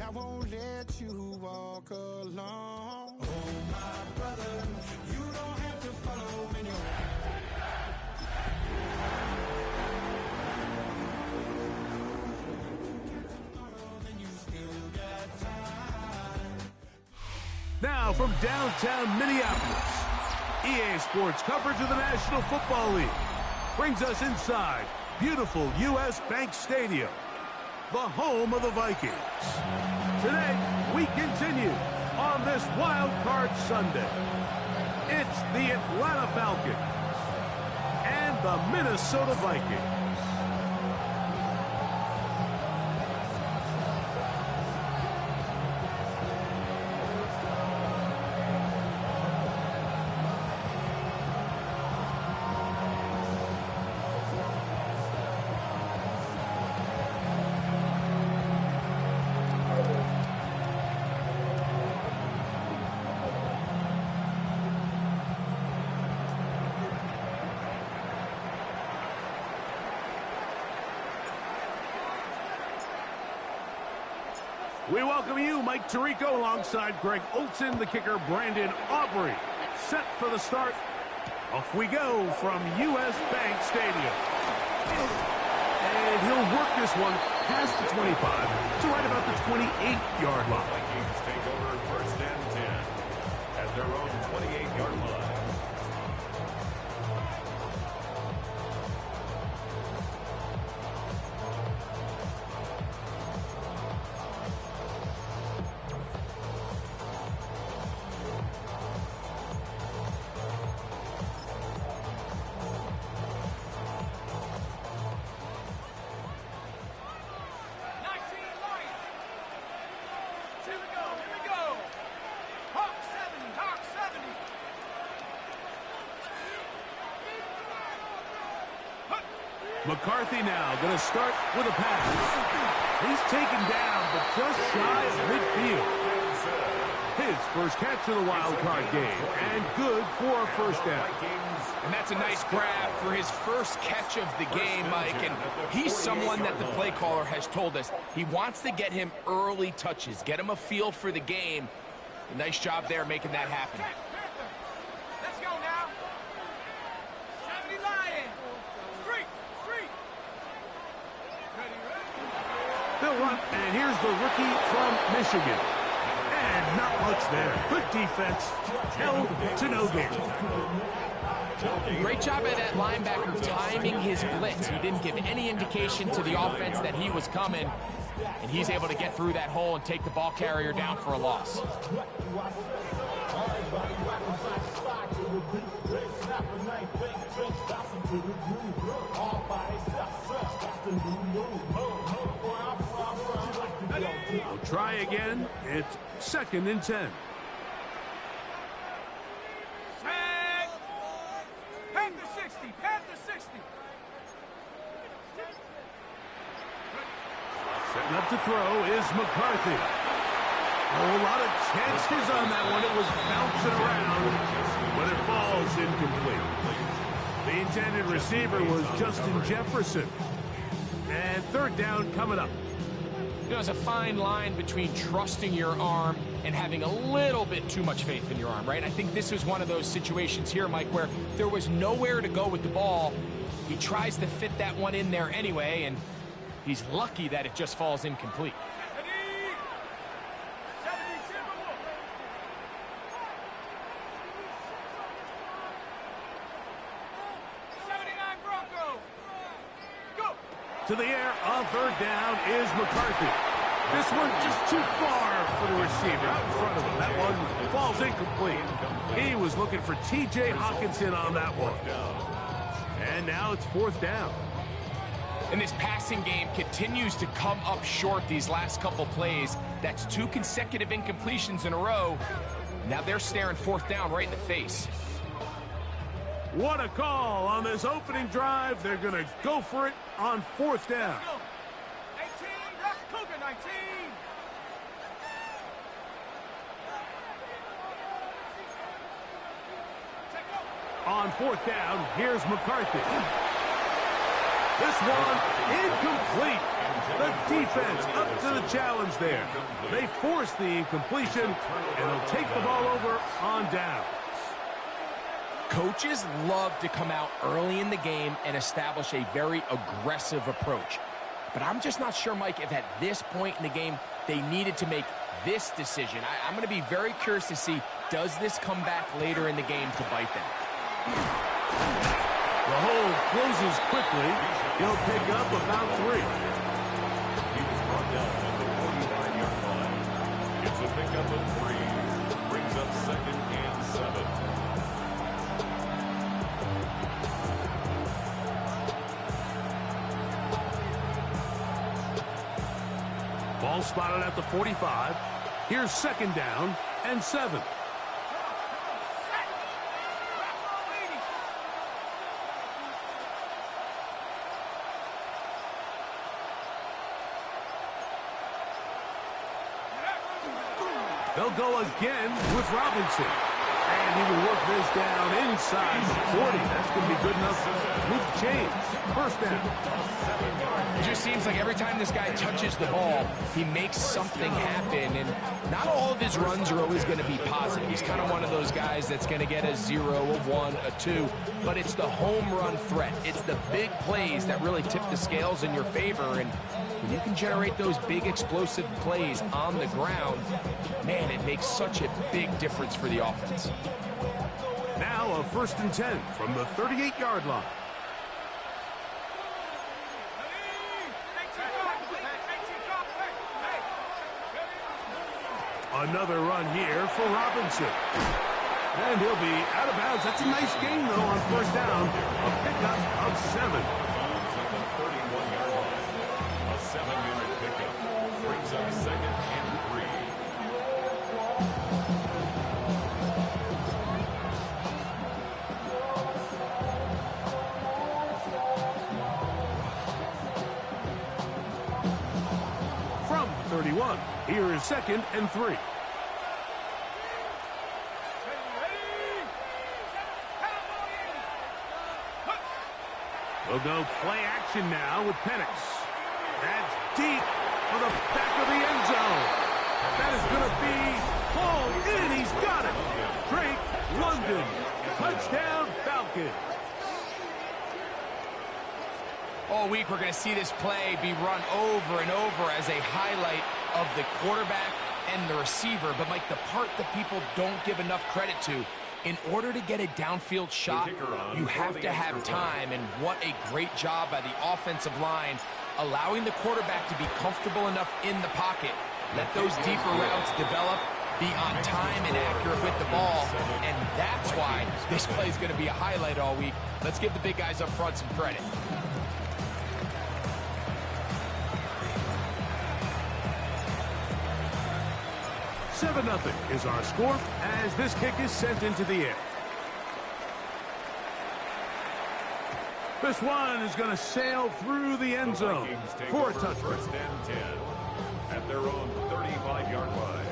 I won't let you walk alone. Oh, my brother, you don't have to follow when you're... Now from downtown Minneapolis, EA Sports coverage of the National Football League brings us inside beautiful U.S. Bank Stadium, the home of the Vikings. Today, we continue on this Wild Card Sunday. It's the Atlanta Falcons and the Minnesota Vikings. We welcome you, Mike Tirico, alongside Greg Olson, the kicker, Brandon Aubrey. Set for the start. Off we go from U.S. Bank Stadium. And he'll work this one past the 25 to right about the 28-yard line. Vikings take over first and 10 at their own 28-yard line. McCarthy now going to start with a pass. He's taken down, but just shy of midfield. His first catch of the wild card game, and good for a first down. And that's a nice grab for his first catch of the game, Mike. And he's someone that the play caller has told us he wants to get him early touches, get him a feel for the game. A nice job there making that happen. Let's go now. 70 Lion. Street. They'll run, and here's the rookie from Michigan. And not much there. Good defense. Held to no gain. Great job by that linebacker timing his blitz. He didn't give any indication to the offense that he was coming, and he's able to get through that hole and take the ball carrier down for a loss. We'll try again. It's 2nd and 10. Panther 60. Setting up to throw is McCarthy. A lot of chances on that one. It was bouncing around, but it falls incomplete. The intended receiver was Justin Jefferson. And 3rd down coming up. There's a fine line between trusting your arm and having a little bit too much faith in your arm, right? I think this was one of those situations here, Mike, where there was nowhere to go with the ball. He tries to fit that one in there anyway, and he's lucky that it just falls incomplete. To the air on 3rd down is McCarthy. This one just too far for the receiver out in front of him. That one falls incomplete. He was looking for T.J. Hawkinson on that one. And now it's 4th down. And this passing game continues to come up short these last couple plays. That's 2 consecutive incompletions in a row. Now they're staring 4th down right in the face. What a call on this opening drive. They're going to go for it on 4th down. 18, Cougar 19. On 4th down, here's McCarthy. This one incomplete. The defense up to the the challenge there. They force the incompletion, and they'll take the ball over on downs. Coaches love to come out early in the game and establish a very aggressive approach. But I'm just not sure, Mike, if at this point in the game they needed to make this decision. I'm going to be very curious to see, does this come back later in the game to bite them? The hole closes quickly. He'll pick up about 3. He was brought down at the 45-yard line. It's a pickup of 3. Brings up 2nd and 7. Ball spotted at the 45. Here's 2nd down and 7. They'll go again with Robinson. And he will work this down inside the 40. That's going to be good enough to move the chains. 1st down. It just seems like every time this guy touches the ball, he makes something happen. And not all of his runs are always going to be positive. He's kind of one of those guys that's going to get a 0, a 1, a 2. But it's the home run threat. It's the big plays that really tip the scales in your favor. And when you can generate those big explosive plays on the ground, man, it makes such a big difference for the offense. Now a 1st and 10 from the 38-yard line. Another run here for Robinson. And he'll be out of bounds. That's a nice gain, though, on 1st down. A pickup of 7. A 7-yard pickup. Brings up 2nd and 3. From 31, here is 2nd and 3. We'll go play action now with Penix. That's deep for the back of the end zone. That is going to be pulled in. He's got it. Drake London. Touchdown Falcons. All week we're going to see this play be run over and over as a highlight of the quarterback and the receiver. But, Mike, the part that people don't give enough credit to, in order to get a downfield shot, you have to have time. And what a great job by the offensive line, allowing the quarterback to be comfortable enough in the pocket. Let those deeper routes develop, be on time and accurate with the ball. And that's why this play is going to be a highlight all week. Let's give the big guys up front some credit. 7-0 is our score as this kick is sent into the air. This one is going to sail through the end zone for a touchdown. 1st and 10 at their own 35-yard line.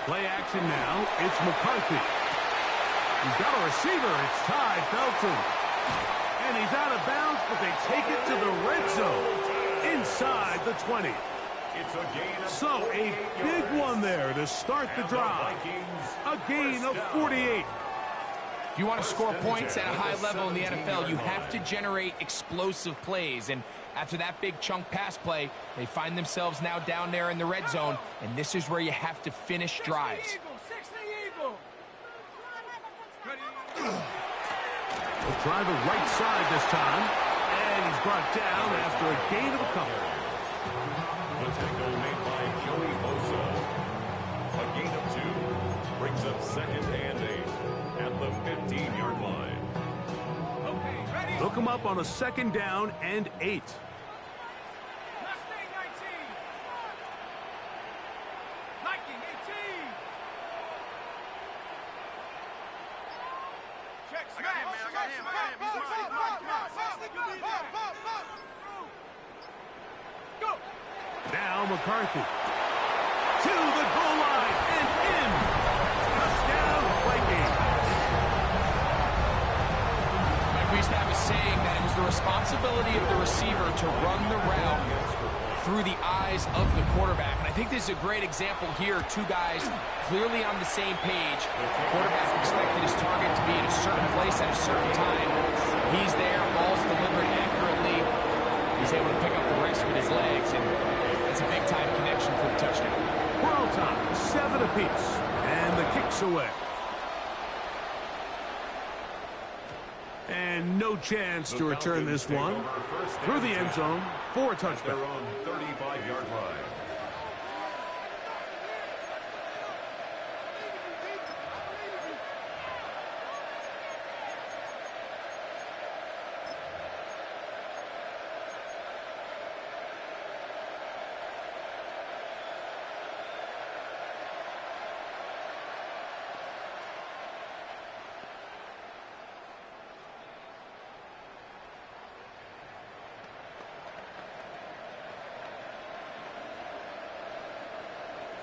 Play action now. It's McCarthy. He's got a receiver. It's Ty Felton. And he's out of bounds, but they take it to the red zone inside the 20. So a big one there to start the drive. A gain of 48. If you want to score points at a high level in the NFL, you have to generate explosive plays. And after that big chunk pass play, they find themselves now down there in the red zone, and this is where you have to finish drives. He'll try the right side this time, and he's brought down after a gain of a couple. The tackle made by Joey Bosa. A gain of 2 brings up 2nd and 8 at the 15-yard line. Look him up on a 2nd down and 8. Now McCarthy to responsibility of the receiver to run the route through the eyes of the quarterback. And I think this is a great example here. Two guys clearly on the same page. The quarterback expected his target to be in a certain place at a certain time. He's there, ball's delivered accurately. He's able to pick up the rest with his legs, and it's a big-time connection for the touchdown. World time, 7 apiece, and the kick's away. And no chance to return this one through the end zone for a touchdown. They're on 35-yard line.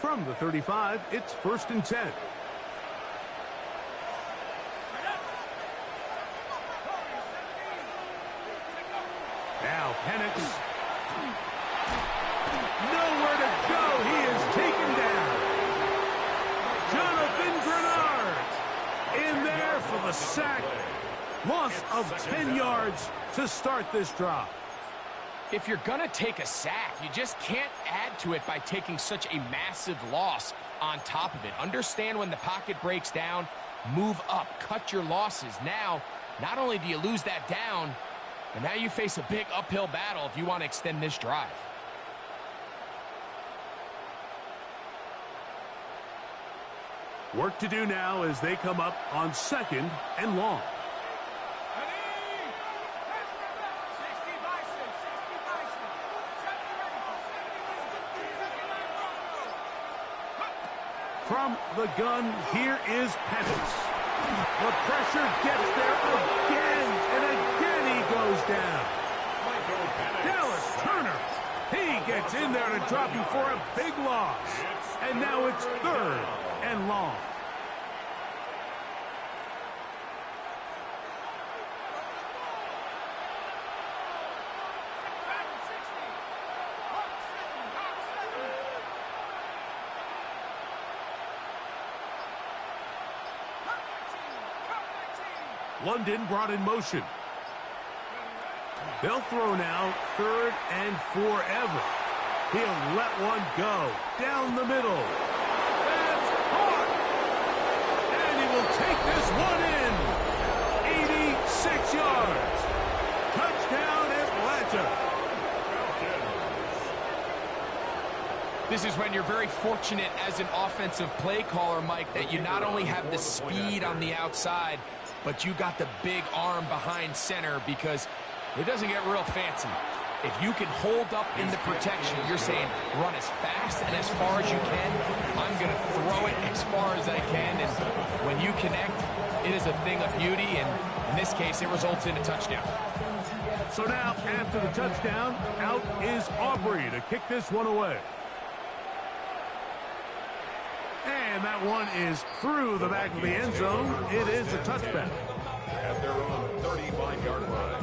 From the 35, it's 1st and 10. Now Penix. Nowhere to go. He is taken down. Jonathan Grenard in there for the sack. Loss of 10 yards to start this drive. If you're going to take a sack, you just can't add to it by taking such a massive loss on top of it. Understand when the pocket breaks down, move up, cut your losses. Now, not only do you lose that down, but now you face a big uphill battle if you want to extend this drive. Work to do now as they come up on 2nd and long. From the gun, here is Penix. The pressure gets there again, and again he goes down. Dallas Turner, he gets in there to drop him for a big loss. And now it's 3rd and long. London brought in motion. They'll throw now 3rd and forever. He'll let one go down the middle. That's caught. And he will take this one in. 86 yards. Touchdown Atlanta. This is when you're very fortunate as an offensive play caller, Mike, that you not only have the speed on the outside, but you got the big arm behind center, because it doesn't get real fancy. If you can hold up in the protection, you're saying run as fast and as far as you can. I'm going to throw it as far as I can, and when you connect, it is a thing of beauty, and in this case, it results in a touchdown. So now, after the touchdown, out is Aubrey to kick this one away. And that one is through the back of the end zone. It is a touchback. At their own 35-yard line.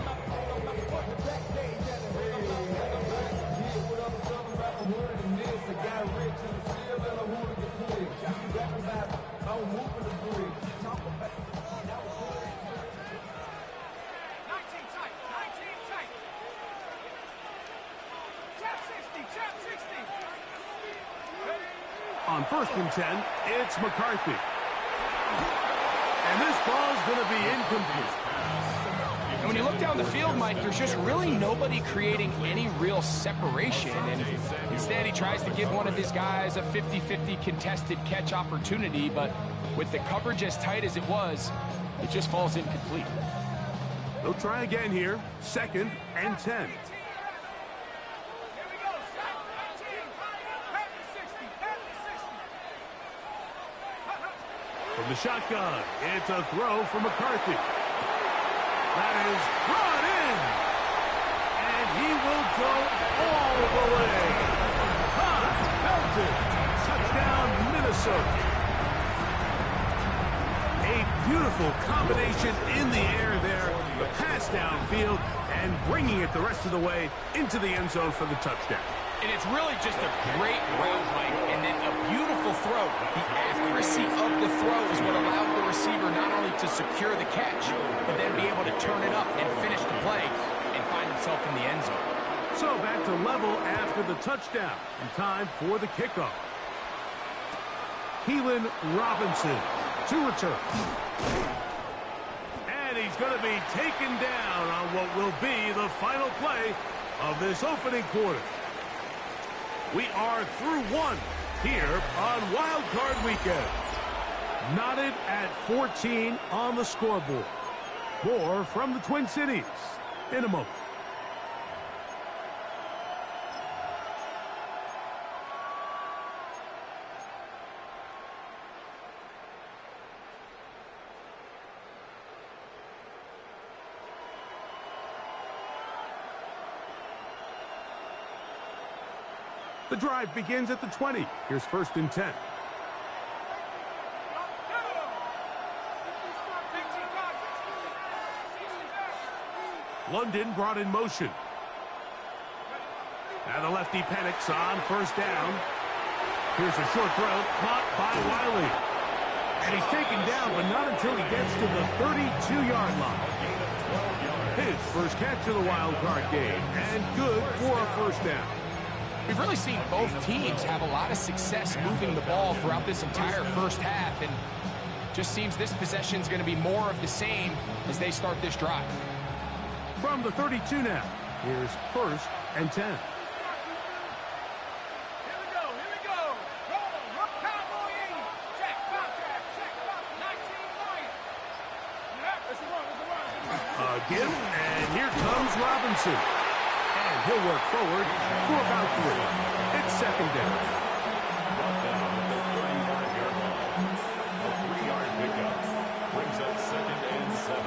On 1st and 10, it's McCarthy. And this ball's going to be incomplete. And when you look down the field, Mike, there's just really nobody creating any real separation. And instead, he tries to give one of his guys a 50-50 contested catch opportunity. But with the coverage as tight as it was, it just falls incomplete. They'll try again here. 2nd and 10. From the shotgun, it's a throw from McCarthy. That is brought in. And he will go all the way. High, belted. Touchdown, Minnesota. 8 Beautiful combination in the air there. The pass downfield and bringing it the rest of the way into the end zone for the touchdown. And it's really just a great route, Mike, and then a beautiful throw. The accuracy of the throw is what allowed the receiver not only to secure the catch, but then be able to turn it up and finish the play and find himself in the end zone. So back to level after the touchdown, and time for the kickoff. Keelan Robinson to return. And he's going to be taken down on what will be the final play of this opening quarter. We are through one here on Wild Card Weekend. Knotted at 14 on the scoreboard. More from the Twin Cities in a moment. The drive begins at the 20. Here's 1st and 10. London brought in motion. Now the lefty panics on 1st down. Here's a short throw, caught by Wiley. And he's taken down, but not until he gets to the 32-yard line. His first catch of the wild card game, and good for a 1st down. We've really seen both teams have a lot of success moving the ball throughout this entire first half, and just seems this possession is going to be more of the same as they start this drive. From the 32 now, here's 1st and 10. Here we go. Roll, cowboy 80. Check, box, check, box, 19 Lions. Yep, it's a run. Again, and here comes Robinson. And he'll work forward for about 3. It's 2nd down. Brought down at the 35-yard line. A 3-yard pickup brings up 2nd and 7.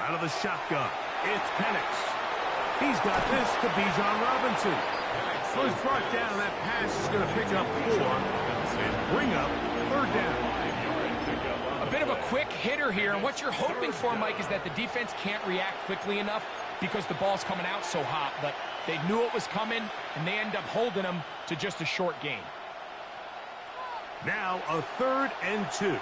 Out of the shotgun, it's Penix. He's got this to Bijan Robinson. So he's brought down. That pass is going to pick up 4 and bring up 3rd down. A bit of a quick hitter here, and what you're hoping for, Mike, is that the defense can't react quickly enough because the ball's coming out so hot, but they knew it was coming, and they end up holding them to just a short gain. Now a 3rd and 2.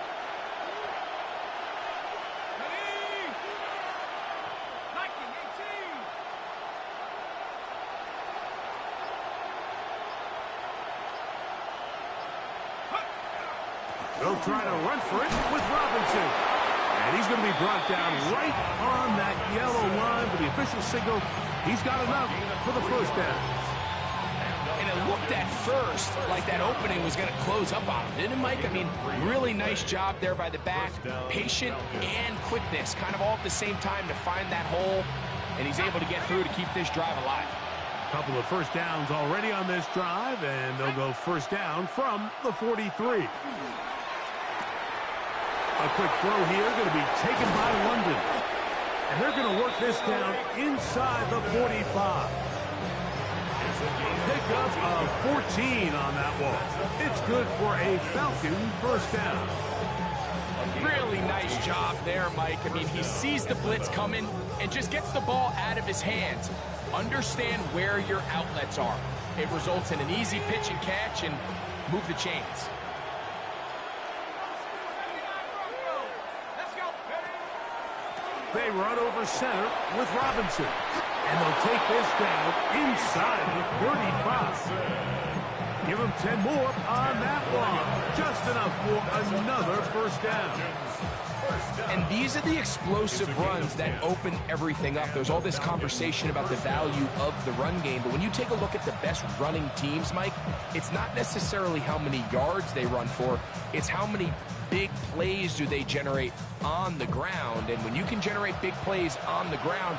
They'll try to run for it with Robinson. And he's going to be brought down right on that yellow line for the official signal. He's got enough for the 1st down. And it looked at first like that opening was going to close up on him, didn't it, Mike? I mean, really nice job there by the back. Patient and quickness, kind of all at the same time to find that hole. And he's able to get through to keep this drive alive. A couple of 1st downs already on this drive, and they'll go 1st down from the 43. A quick throw here, going to be taken by London. And they're going to work this down inside the 45. Pickup of 14 on that one. It's good for a Falcon 1st down. Really nice job there, Mike. I mean, he sees the blitz coming and just gets the ball out of his hands. Understand where your outlets are. It results in an easy pitch and catch and move the chains. They run over center with Robinson. And they'll take this down inside the 35. Give him 10 more on that one. Just enough for another first down. And these are the explosive runs that open everything up. There's all this conversation about the value of the run game, but when you take a look at the best running teams, Mike, it's not necessarily how many yards they run for, it's how many big plays do they generate on the ground. And when you can generate big plays on the ground,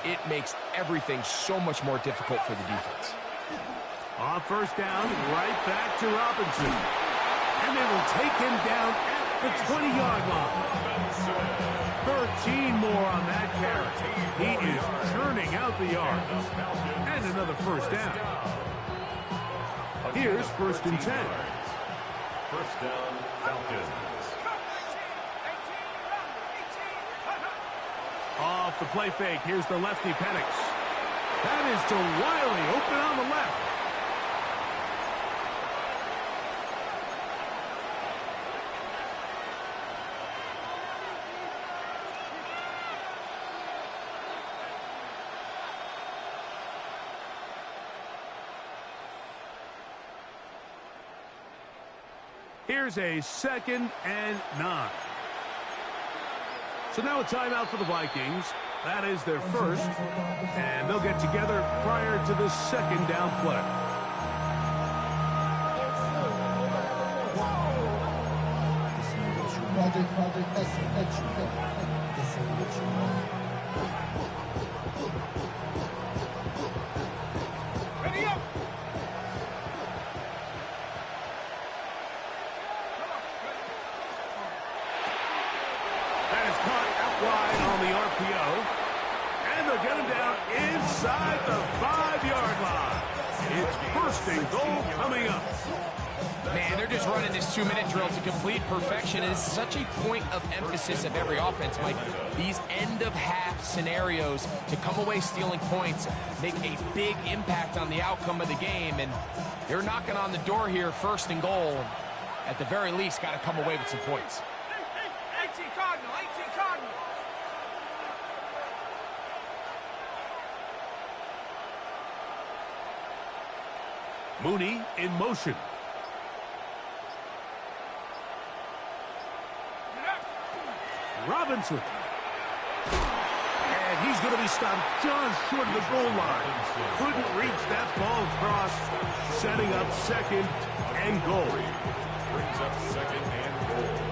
it makes everything so much more difficult for the defense. On first down, right back to Robinson. And they will take him down at the 20-yard line. 13 more on that carry. He is churning out the yards. And another first down. Here's 1st and 10. First down, Falcons. Off the play fake, here's the lefty Penix. That is to Wiley, open on the left. Here's a 2nd and 9. So now a timeout for the Vikings. That is their first, and they'll get together prior to the 2nd down play. Ready up! That is caught out wide on the RPO. And they'll get him down inside the 5-yard line. It's 1st and goal coming up. Man, they're just running this 2-minute drill to complete perfection. It is such a point of emphasis of every offense, Mike. These end-of-half scenarios to come away stealing points make a big impact on the outcome of the game. And they're knocking on the door here, 1st and goal. At the very least, got to come away with some points. 18 Cardinal, 18 Cardinal. Mooney in motion. Robinson. And he's going to be stopped just short of the goal line. Couldn't reach that ball across, setting up 2nd and goal. Brings up 2nd and goal.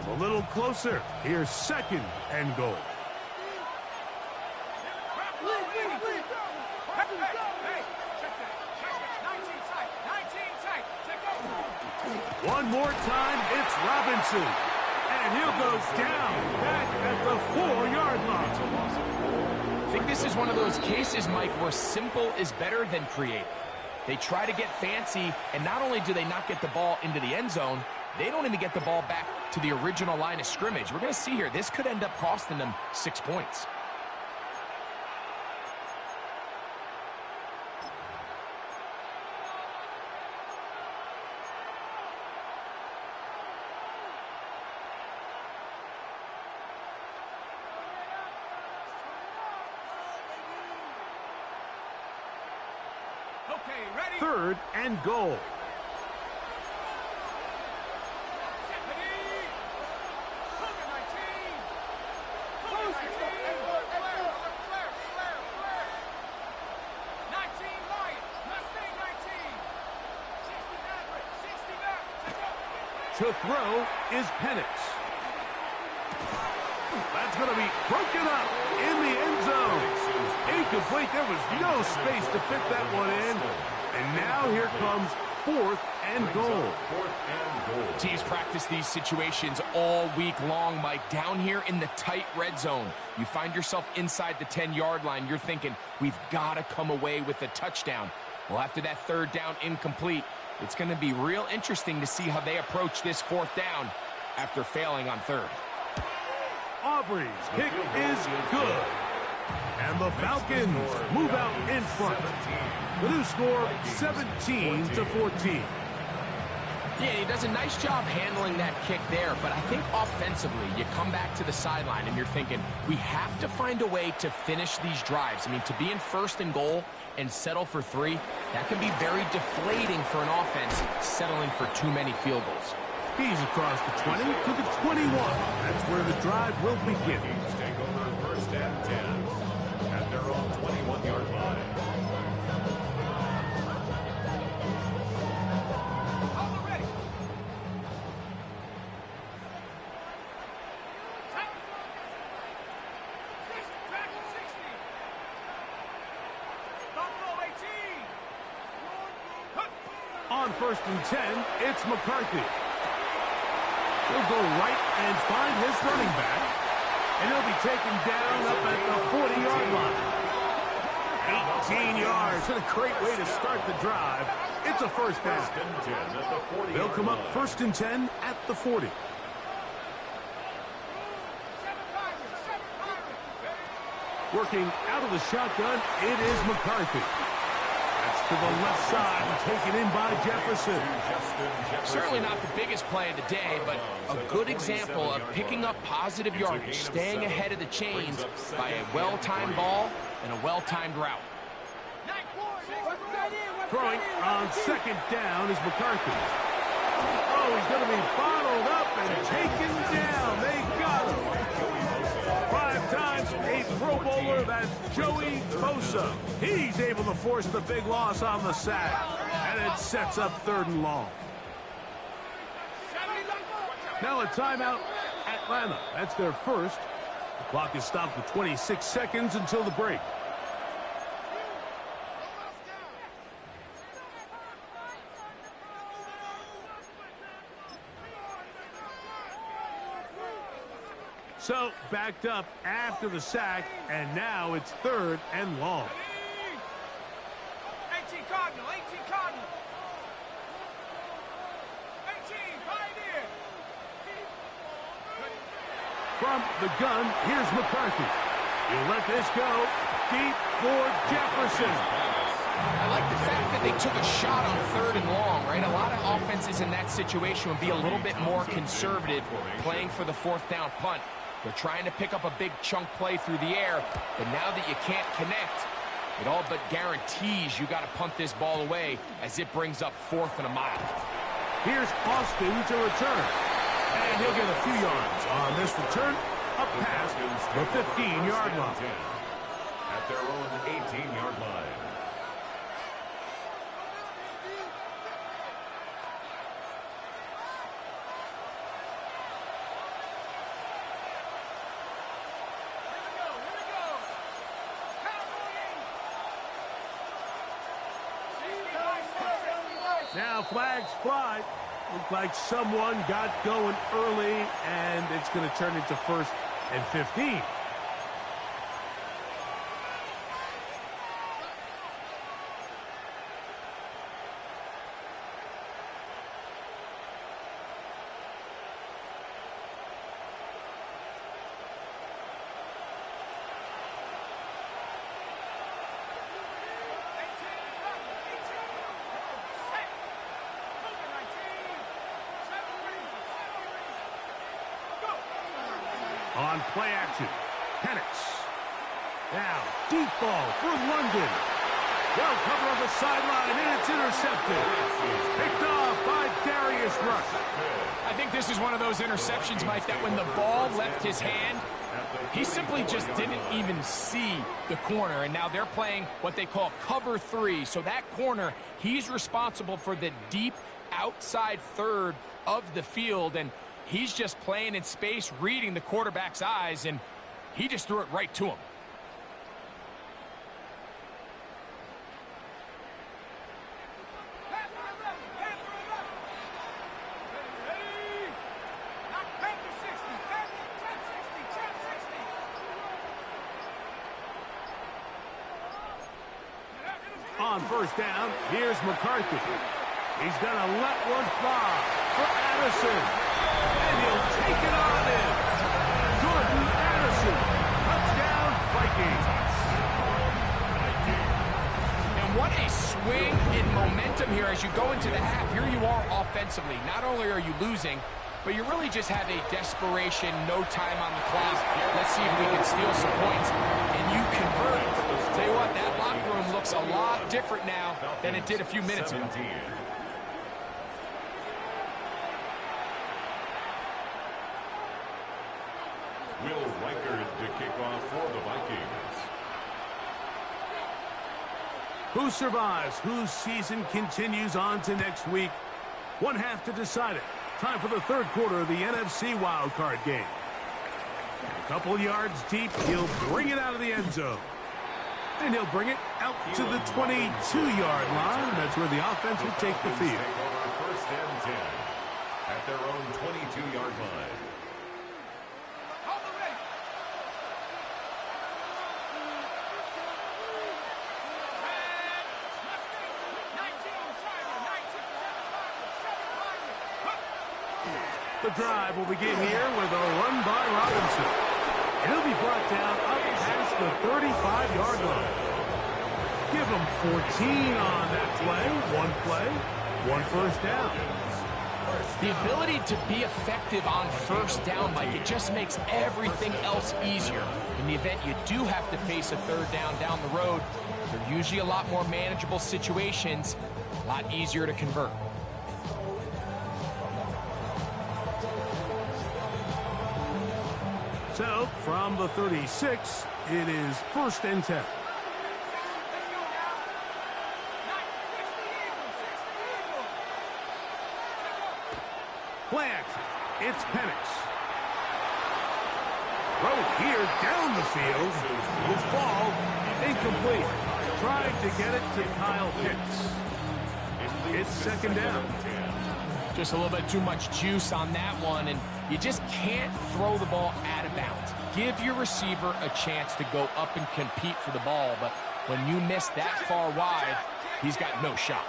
A little closer. Here's 2nd and goal. One more time, it's Robinson. And he'll go down back at the 4-yard line. I think this is one of those cases, Mike, where simple is better than creative. They try to get fancy, and not only do they not get the ball into the end zone, they don't even get the ball back to the original line of scrimmage. We're going to see here, this could end up costing them 6 points. Okay, ready? 3rd and goal. To throw is Penix. That's going to be broken up in the end zone. Incomplete. There was no space to fit that one in. And now here comes 4th and goal. 4th and goal. Teams practice these situations all week long, Mike. Down here in the tight red zone, you find yourself inside the 10-yard line. You're thinking, we've got to come away with a touchdown. Well, after that 3rd down incomplete, it's going to be real interesting to see how they approach this 4th down after failing on 3rd. Aubrey's kick is good. And the Falcons move out in front. The new score, 17-14. Yeah, he does a nice job handling that kick there, but I think offensively, you come back to the sideline and you're thinking, we have to find a way to finish these drives. I mean, to be in first and goal and settle for 3, that can be very deflating for an offense settling for too many field goals. He's across the 20 to the 21. That's where the drive will begin. Take over first and 10 at their own 21-yard line. On first and 10, it's McCarthy. He'll go right and find his running back, and he'll be taken down up at the 40-yard line. 18 yards. What a great way to start the drive. It's a first down. They'll come up first and 10 at the 40. Working out of the shotgun, it is McCarthy. That's to the left side, taken in by Jefferson. Certainly not the biggest play of the day, but a good example of picking up positive yardage, staying ahead of the chains by a well-timed ball and a well-timed route. Throwing on second down is McCarthy. Oh, he's going to be bottled up and taken down. They got him. 5 times a Pro Bowler, that's Joey Bosa. He's able to force the big loss on the sack, and it sets up 3rd and long. Now a timeout, Atlanta. That's their first. The clock is stopped with 26 seconds until the break. So, backed up after the sack, and now it's 3rd and long. 18 Cardinal, 18 Cardinal. 18, Pioneer. From the gun, here's McCarthy. He'll let this go deep for Jefferson. I like the fact that they took a shot on 3rd and long, right? A lot of offenses in that situation would be a little bit more conservative playing for the 4th down punt. They're trying to pick up a big chunk play through the air, but now that you can't connect, it all but guarantees you got to punt this ball away as it brings up 4th and a mile. Here's Austin to return, and he'll get a few yards on this return up past the 15-yard line. At their own 18-yard line. Now flags fly. Looks like someone got going early, and it's going to turn into 1st and 15. On play action, Penix. Now, deep ball for London. Well covered on the sideline, and it's intercepted. Picked off by Darius Rush. I think this is one of those interceptions, Mike, that when the ball left his hand, he simply just didn't even see the corner, and now they're playing what they call cover 3. So that corner, he's responsible for the deep outside 3rd of the field, and he's just playing in space, reading the quarterback's eyes, and he just threw it right to him. On first down, here's McCarthy. He's going to let one fly for Addison. And he'll take it on in. Jordan Vikings. And what a swing in momentum here as you go into the half. Here you are offensively. Not only are you losing, but you really just have a desperation, no time on the clock. Let's see if we can steal some points. And you convert. Tell you what, that locker room looks a lot different now than it did a few minutes ago. Will Reichard to kick off for the Vikings. Who survives? Whose season continues on to next week? One half to decide it. Time for the third quarter of the NFC wildcard game. A couple yards deep, he'll bring it out of the end zone. And he'll bring it out to the 22-yard line. That's where the offense will take the field. First and 10 at their own 22-yard line. The drive will begin here with a run by Robinson. And he'll be brought down up past the 35-yard line. Give him 14 on that play, one first down. The ability to be effective on first down, Mike, it just makes everything else easier. In the event you do have to face a third down the road, they're usually a lot more manageable situations, a lot easier to convert. So, from the 36, it is first and 10. Play action. It's Penix. Throw here down the field. Will fall. Incomplete. Trying to get it to Kyle Pitts. It's second down. Just a little bit too much juice on that one, and you just can't throw the ball out of bounds. Give your receiver a chance to go up and compete for the ball, but when you miss that far wide, he's got no shot.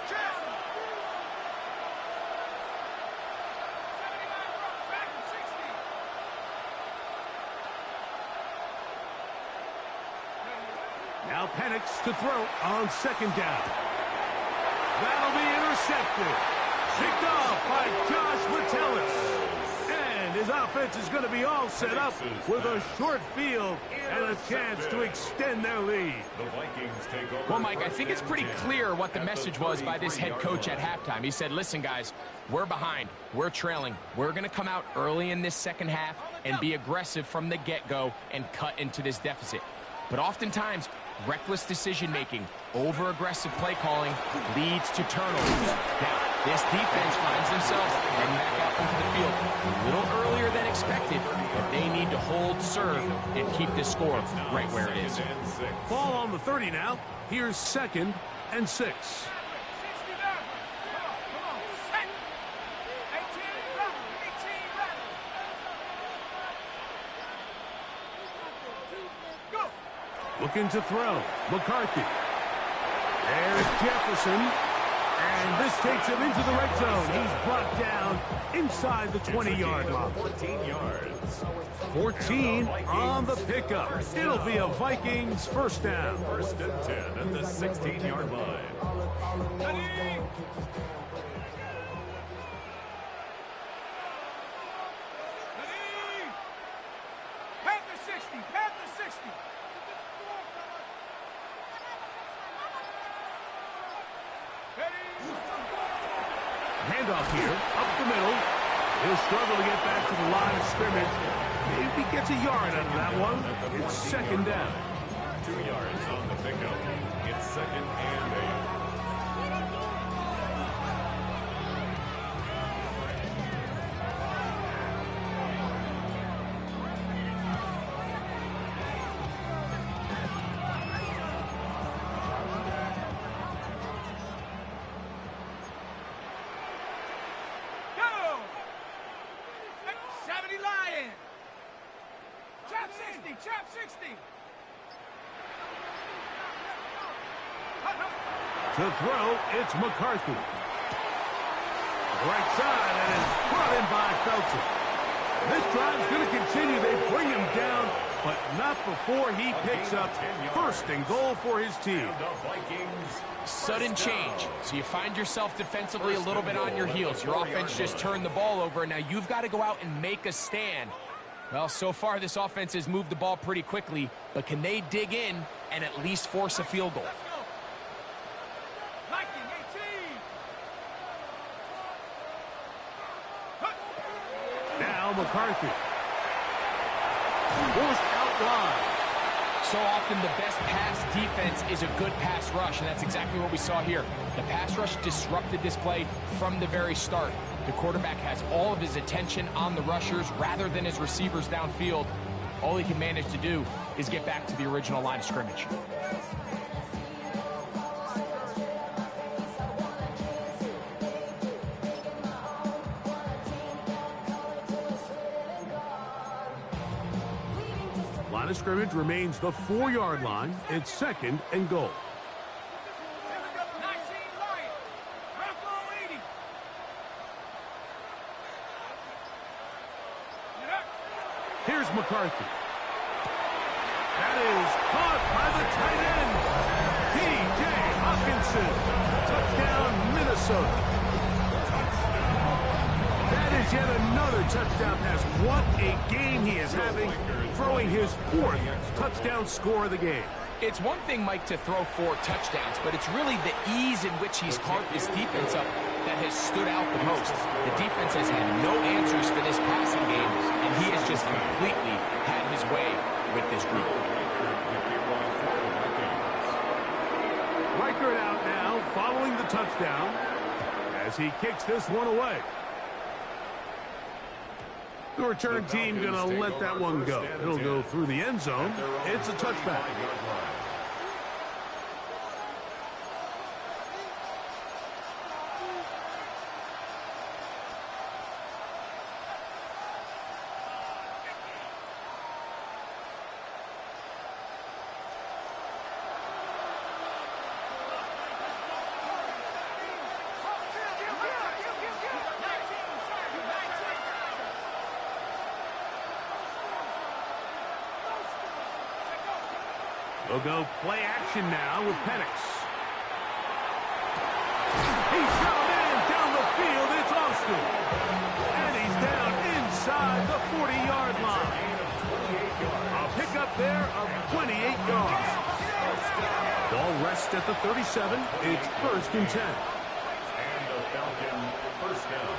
Now Penix to throw on second down. That'll be intercepted. Picked off by Josh Metellus. And his offense is going to be all set up with a short field and a chance to extend their lead. The Vikings take over. Well, Mike, I think it's pretty clear what the message was by this head coach at halftime. He said, listen, guys, we're behind. We're trailing. We're going to come out early in this second half and be aggressive from the get-go and cut into this deficit. But oftentimes, reckless decision-making, over-aggressive play calling leads to turnovers. Now, this defense finds themselves heading back out into the field a little earlier than expected, but they need to hold serve and keep this score right where it is. Ball on the 30 now. Here's second and 6. Looking to throw. McCarthy. There's Jefferson. And this takes him into the red zone. He's brought down inside the 20-yard line. 14 yards. 14 on the pickup. It'll be a Vikings first down. First and 10 at the 16-yard line. Handoff here, up the middle. He'll struggle to get back to the line of scrimmage. Maybe gets a yard out of that one. It's second down. 2 yards on the pickup. It's second and 8. Chop 60. To throw, it's McCarthy. Right side, and it's brought in by Felton. This drive's going to continue. They bring him down but not before he picks up first and goal for his team. Sudden change. So you find yourself defensively a little bit on your heels. Your offense just turned the ball over. Now you've got to go out and make a stand. Well, so far this offense has moved the ball pretty quickly, but can they dig in and at least force a field goal? Now McCarthy. Forced out wide. So often the best pass defense is a good pass rush, and that's exactly what we saw here. The pass rush disrupted this play from the very start. The quarterback has all of his attention on the rushers rather than his receivers downfield. All he can manage to do is get back to the original line of scrimmage. Line of scrimmage remains the 4-yard line. It's second and goal. Here's McCarthy. That is caught by the tight end, T.J. Hawkinson. Touchdown, Minnesota. That is yet another touchdown pass. What a game he is having, throwing his 4th touchdown score of the game. It's one thing, Mike, to throw 4 touchdowns, but it's really the ease in which he's carved his defense up that has stood out the most. The defense has had no answers for this passing game, and he has just completely had his way with this group. Reichert out now, following the touchdown, as he kicks this one away. The return team going to let that one go. It'll go through the end zone. It's a touchback. They'll go play action now with Penix. He's thrown in down the field. It's Austin. And he's down inside the 40-yard line. A pickup there of 28 yards. Ball rests at the 37. It's first and 10. And the Falcon first down.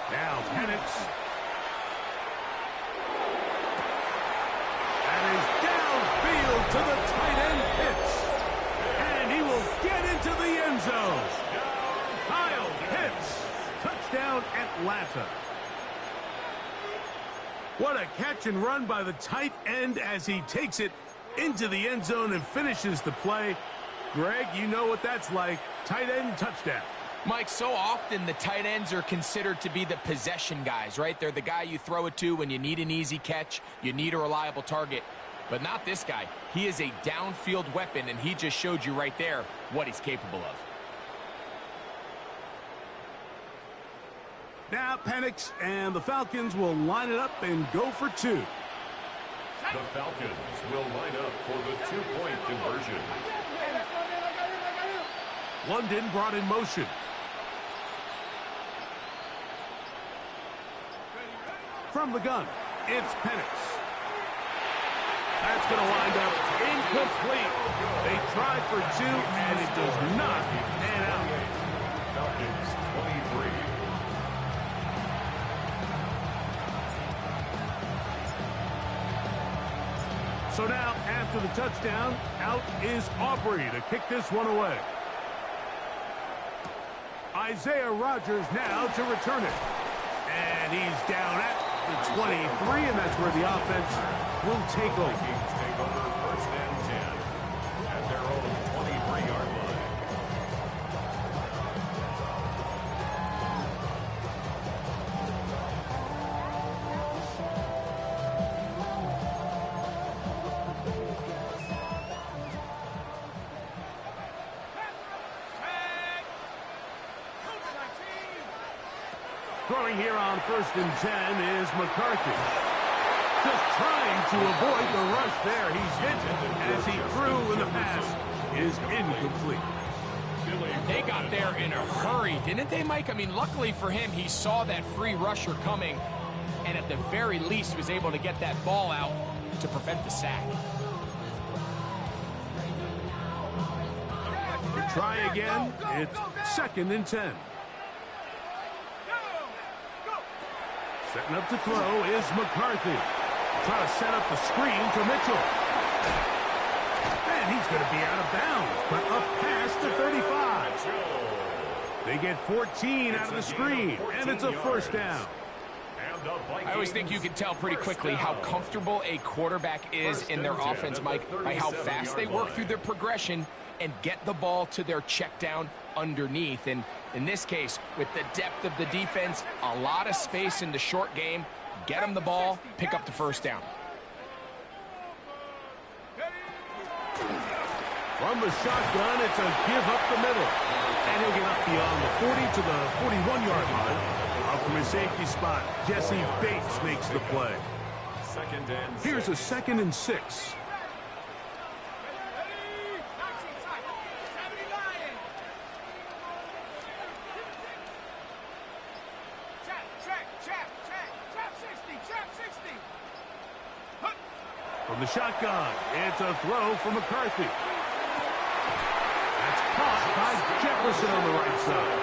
Now Penix. And he's downfield to the tight end Pitts. And he will get into the end zone. Kyle Pitts. Touchdown Atlanta. What a catch and run by the tight end as he takes it into the end zone and finishes the play. Greg, you know what that's like. Tight end touchdown. Mike, so often the tight ends are considered to be the possession guys, right? They're the guy you throw it to when you need an easy catch, you need a reliable target. But not this guy. He is a downfield weapon, and he just showed you right there what he's capable of. Now Penix and the Falcons will line it up and go for 2. The Falcons will line up for the 2-point conversion. London brought in motion. From the gun, it's Penix. That's going to wind up incomplete. They tried for 2, and it does not pan out. Falcons 23. So now, after the touchdown, out is Aubrey to kick this one away. Isaiah Rodgers now to return it. And he's down at the 23, and that's where the offense will take over. Vikings take over first and 10 at their own 23-yard line. Throwing here on 1st and 10 is McCarthy. Just trying to avoid the rush there. He's hit as he threw, and the pass is incomplete. They got there in a hurry, didn't they, Mike? I mean, luckily for him, he saw that free rusher coming, and at the very least was able to get that ball out to prevent the sack. To try again, it's 2nd and 10. Setting up to throw is McCarthy. Try to set up the screen for Mitchell. And he's going to be out of bounds, but up past the 35. They get 14 out of the screen, and it's a 1st down. I always think you can tell pretty quickly how comfortable a quarterback is in their offense, Mike, by how fast they work through their progression and get the ball to their check down underneath. And in this case, with the depth of the defense, a lot of space in the short game, get them the ball, pick up the 1st down. From the shotgun, it's a give up the middle. And he'll get up beyond the 40 to the 41-yard line. Up from his safety spot, Jesse Bates makes the play. Here's a 2nd and 6. From the shotgun, it's a throw from McCarthy. That's caught by Jefferson on the right side.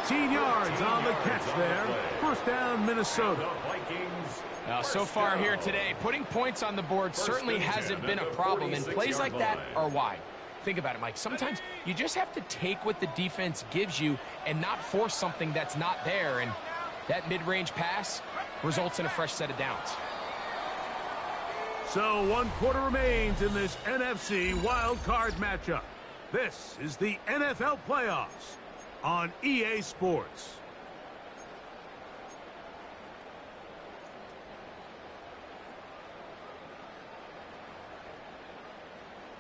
13 yards on the catch there. 1st down, Minnesota. So far here today, putting points on the board certainly hasn't been a problem, and plays like that are why. Think about it, Mike. Sometimes you just have to take what the defense gives you and not force something that's not there, and that mid-range pass results in a fresh set of downs. So 1 quarter remains in this NFC wild card matchup. This is the NFL playoffs on EA Sports.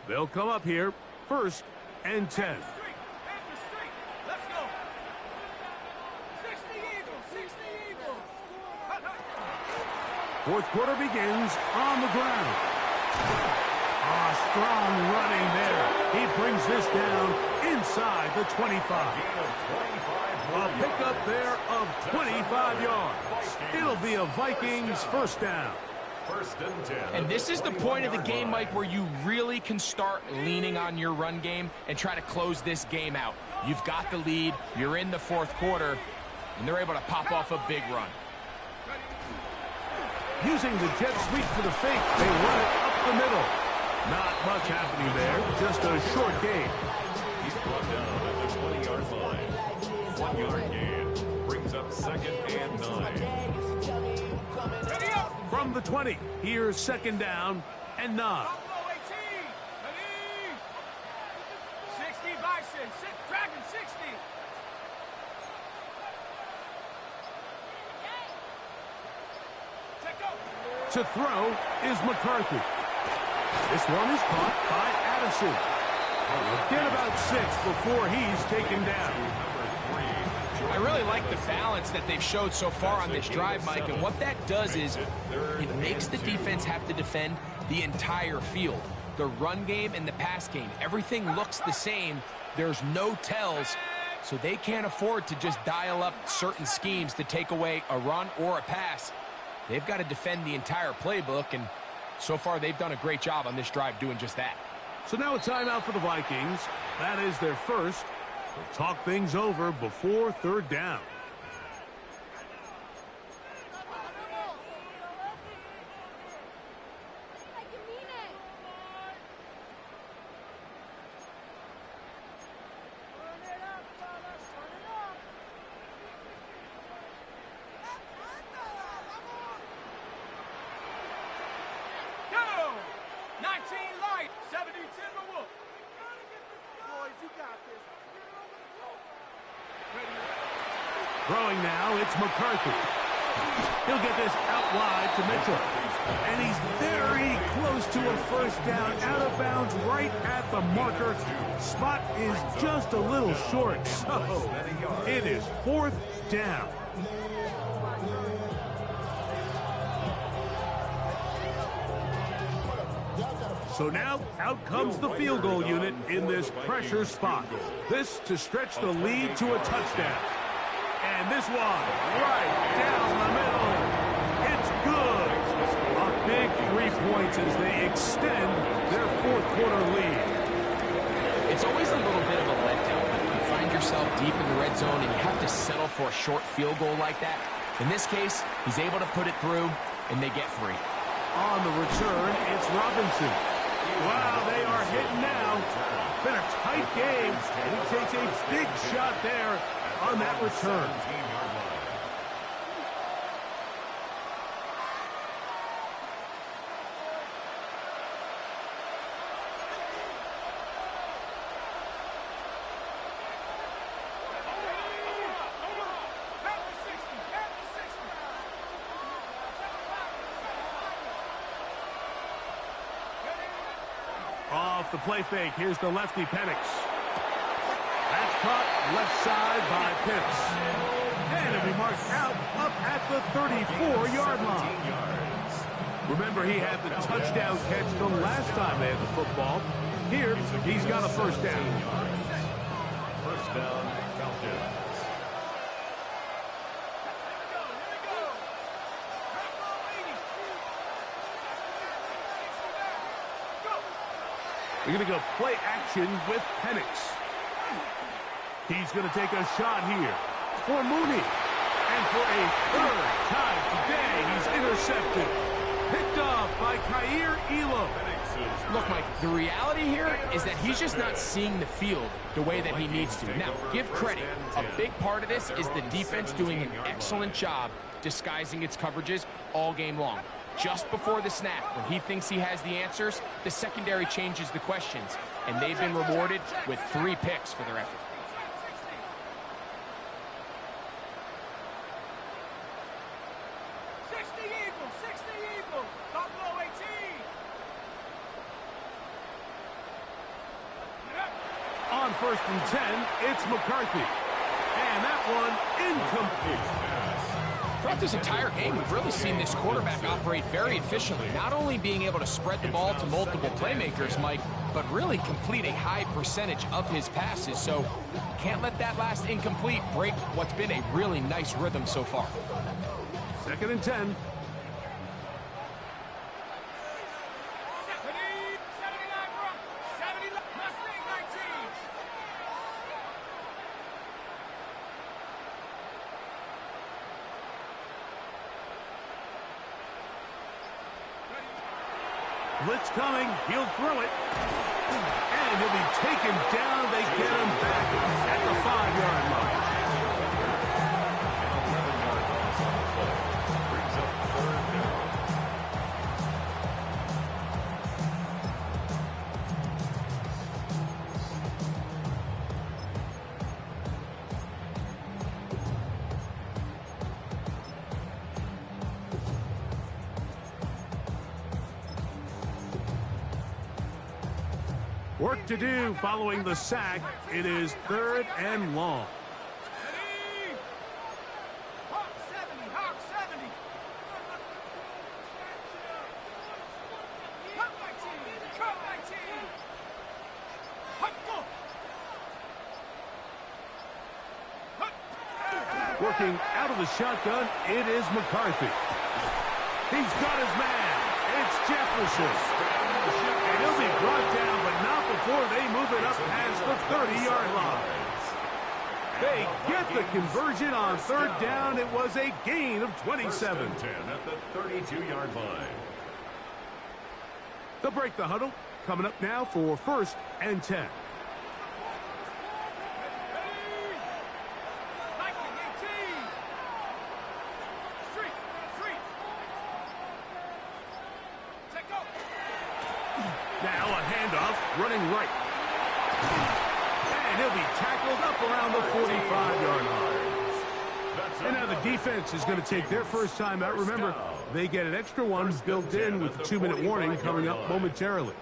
They'll come up here 1st and 10. Let's go. 60 Eagles, 60 Eagles. 4th quarter begins on the ground. Strong running there. He brings this down inside the 25. A pickup there of 25 yards. It'll be a Vikings 1st down. 1st and 10. And this is the point of the game, Mike, where you really can start leaning on your run game and try to close this game out. You've got the lead, you're in the 4th quarter, and they're able to pop off a big run. Using the jet sweep for the fake, they run it up the middle. Not much happening there, just a short gain. He's brought down at the 20-yard line. 1-yard gain brings up 2nd and 9. From the 20, here's 2nd down and 9. 60 Bison, Dragon 60. To throw is McCarthy. This one is caught by Addison. Get about 6 before he's taken down. I really like the balance that they've showed so far on this drive, Mike, and what that does is it makes the defense have to defend the entire field. The run game and the pass game, everything looks the same. There's no tells, so they can't afford to just dial up certain schemes to take away a run or a pass. They've got to defend the entire playbook, and so far they've done a great job on this drive doing just that. So now a timeout for the Vikings. That is their first. They'll talk things over before 3rd down. Go! 19 light, 70 Timberwolves. Boys, you got this. Throwing now, it's McCarthy. He'll get this out wide to Mitchell. And he's very close to a first down, out of bounds, right at the marker. Spot is just a little short, so it is 4th down. So now, out comes the field goal unit in this pressure spot. This to stretch the lead to a touchdown. And this one, right down the middle. It's good. A big 3 points as they extend their 4th quarter lead. It's always a little bit of a letdown when you find yourself deep in the red zone and you have to settle for a short field goal like that. In this case, he's able to put it through, and they get 3. On the return, it's Robinson. Wow, they are hitting now. Been a tight game, and he takes a big shot there on that return. Off the play fake, here's the lefty Penix. That's caught left side by Pitts. And it'll be marked out up at the 34-yard line. Remember, he had the touchdown catch the last time they had the football. Here, he's got a first down. First down, Falcons. We're going to go play action with Penix. He's going to take a shot here for Mooney. And for a 3rd time today, he's intercepted. Picked off by Kaiir Elam. Look, Mike, the reality here is that he's just not seeing the field the way that he needs to. Now, give credit. A big part of this is the defense doing an excellent job disguising its coverages all game long. Just before the snap, when he thinks he has the answers, the secondary changes the questions, and they've been rewarded with 3 picks for their effort. On 1st and 10, it's McCarthy. And that one incomplete. Throughout this entire game, we've really seen this quarterback operate very efficiently, not only being able to spread the ball to multiple playmakers, Mike, but really complete a high percentage of his passes. So can't let that last incomplete break what's been a really nice rhythm so far. 2nd and 10. Blitz coming. He'll throw it. And he'll be taken down. They get him back at the 5-yard line. Brings up 3rd down. Work to do following the sack. It is 3rd and long. Hawk 70, Hawk 70. Cut 19, cut 19. Hut, go. Working out of the shotgun, it is McCarthy. He's got his man. It's Jefferson. And he'll be brought down, but not before they move it up past the 30-yard line. They get the conversion on 3rd down. It was a gain of 27. 10 at the 32-yard line. They'll break the huddle. Coming up now for 1st and 10. Now a handoff, running right. And he'll be tackled up around the 45-yard line. That's And now the defense is going to take their first time out. Remember, they get an extra one built in with a 2-minute warning coming up momentarily.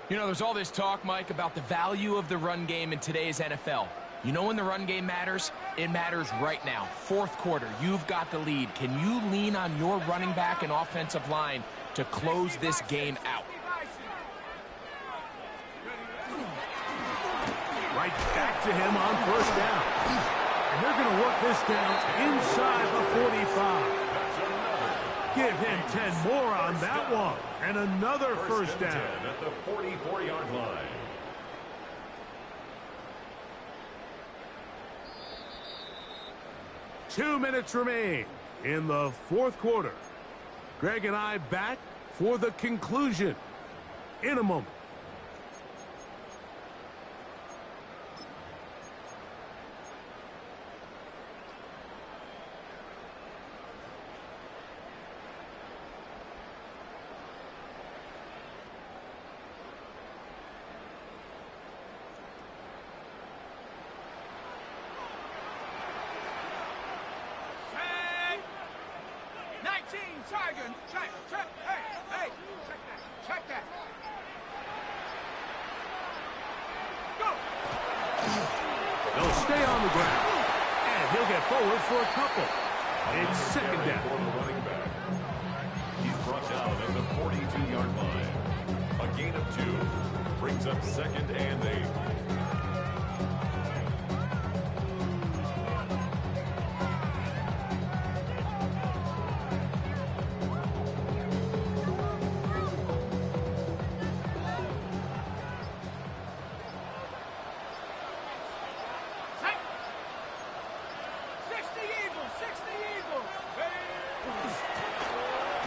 You know, there's all this talk, Mike, about the value of the run game in today's NFL. You know when the run game matters? It matters right now. Fourth quarter, you've got the lead. Can you lean on your running back and offensive line to close this game out? Right back to him on first down. And they're going to work this down inside the 45. Give him 10 more on that one. And another first down. At the 44-yard line. Two minutes remain in the fourth quarter. Greg and I back for the conclusion in a moment. They'll stay on the ground, and he'll get forward for a couple. It's second down. For the running back. He's brought down at the 42-yard line. A gain of 2 brings up second and 8.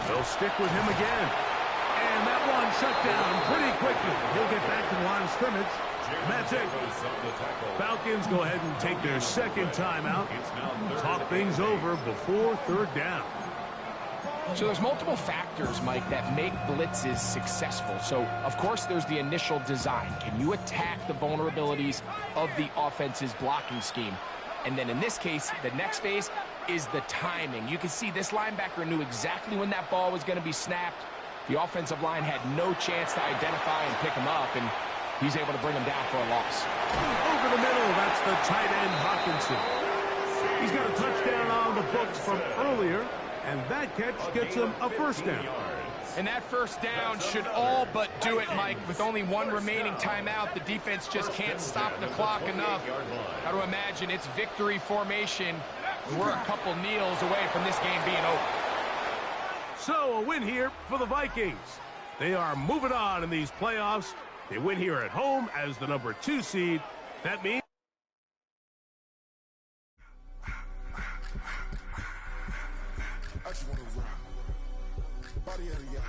They'll stick with him again. And that one shut down pretty quickly. He'll get back to the line of scrimmage. And that's it. Falcons go ahead and take their second timeout. Talk things over before third down. So there's multiple factors, Mike, that make blitzes successful. So, of course, there's the initial design. Can you attack the vulnerabilities of the offense's blocking scheme? And then in this case, the next phase is the timing. You can see this linebacker knew exactly when that ball was going to be snapped. The offensive line had no chance to identify and pick him up, and he's able to bring him down for a loss. Over the middle, that's the tight end Hawkinson. He's got a touchdown on the books from earlier, and that catch gets him a first down. And that first down should all but do it, Mike. With only one remaining timeout, the defense just can't stop the clock enough. Got to imagine it's victory formation. We're a couple kneels away from this game being over. So a win here for the Vikings. They are moving on in these playoffs. They win here at home as the number 2 seed. That means I just wanna rock. Body out of y'all.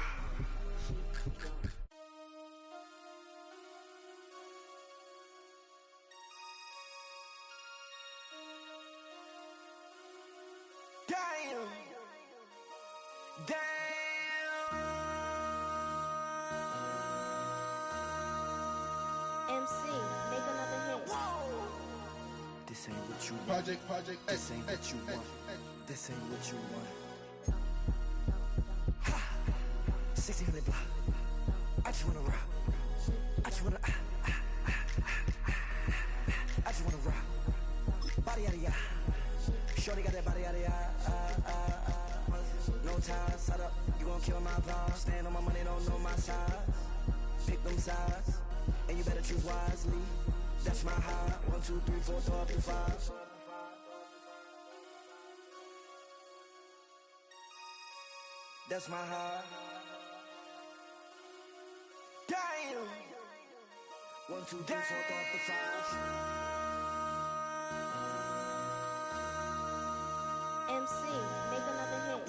Damn. MC, make another hit. This ain't what you want. Project This ain't what you want. This ain't what you want. 1600 block. I just wanna rock. I just wanna. I just wanna rock. Body out of ya. Shorty got that body out of ya. No ties, side up. You gon' kill my vibe. Stand on my money, don't know my size. Pick them sides, and you better choose wisely. That's my high. 1, 2, 3, 4, throw up to 5. That's my high. Damn. 1, 2, 3, 4, throw up to 5. MC, make another hit.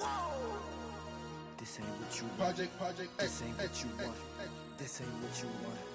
This ain't what you want. Project This ain't what you want. This ain't what you want.